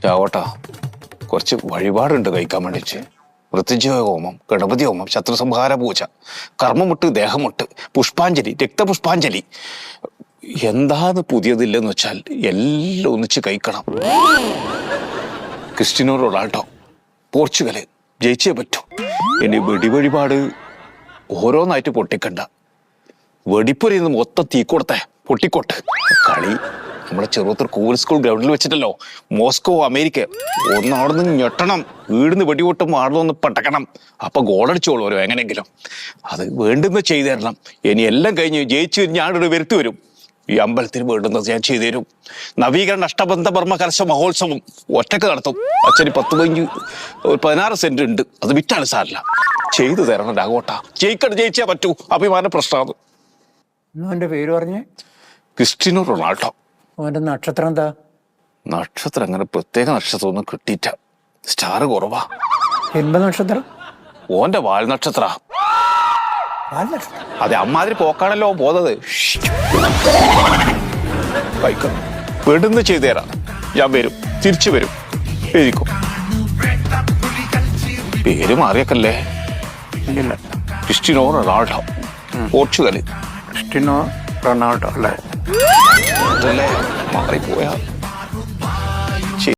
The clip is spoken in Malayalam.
രാവട്ടാ കുറച്ച് വഴിപാടുണ്ട് കഴിക്കാൻ വേണ്ടിച്ച്. മൃത്യുഞ്ജയ ഹോമം, ഗണപതി ഹോമം, ശത്രുസംഹാര പൂജ, കർമ്മമുട്ട്, ദേഹമുട്ട്, പുഷ്പാഞ്ജലി, രക്തപുഷ്പാഞ്ജലി. എന്താന്ന് പുതിയതില്ലെന്ന് വെച്ചാൽ എല്ലാം ഒന്നിച്ച് കഴിക്കണം. ക്രിസ്ത്യനോ റൊണാൾഡോ പോർച്ചുഗല് ജയിച്ചേ പറ്റൂ. ഇനി വെടിവഴിപാട് ഓരോന്നായിട്ട് പൊട്ടിക്കണ്ട. വെടിപ്പുരയിൽ മൊത്തം തീക്കൊടുത്തേ പൊട്ടിക്കോട്ട്. കളി നമ്മുടെ ചെറുപ്പത്തിൽ കൂൽ സ്കൂൾ ഗ്രൗണ്ടിൽ വെച്ചിട്ടല്ലോ. മോസ്കോ അമേരിക്ക ഒന്നവിടെ നിന്ന് ഞെട്ടണം. വീടിന്ന് വെടിപൊട്ടും ആടുന്നൊന്ന് പട്ടക്കണം. അപ്പൊ ഗോളടിച്ചോളൂ ഓരോ എങ്ങനെങ്കിലും. അത് വേണ്ടുന്ന ചെയ്തു തരണം. ഇനി എല്ലാം കഴിഞ്ഞ് ജയിച്ചു ഞാനൊരു വരുത്തി വരും. ഈ അമ്പലത്തിന് വേണ്ടുന്നത് ഞാൻ ചെയ്തു തരും. നവീകരണ അഷ്ടബന്ധ കലശ മഹോത്സവം ഒറ്റക്ക് നടത്തും. അച്ഛന് 16 സെന്റ് ഉണ്ട്. അത് വിറ്റാണ് സാറില്ല. ചെയ്തു തരണം രാഘവട്ട. ജയിച്ചാ പറ്റൂ. അഭിമാന പ്രശ്നമാണ്. അവന്റെ പേര് പറഞ്ഞേ? Cristiano Ronaldo. അവന്റെ നക്ഷത്രം എന്താ? നക്ഷത്രം അങ്ങനെ പ്രത്യേക നക്ഷത്രം ഒന്നും കിട്ടിയിട്ട. സ്റ്റാർ കുറവാ. എന്ത് നക്ഷത്രം? ഓന്റെ വാൽ നക്ഷത്ര. അതെ, അമ്മാതിരി പോക്കാണല്ലോ പോന്നത്. വീണ്ടും ചെയ്തു തരാം. ഞാൻ വരും, തിരിച്ചു വരും. എഴുതിക്കും. പേര് മാറിയക്കല്ലേ? Cristiano Ronaldo, Portugal. Cristiano Ronaldo അല്ലേ? അതല്ലേ മാറിപ്പോയാ.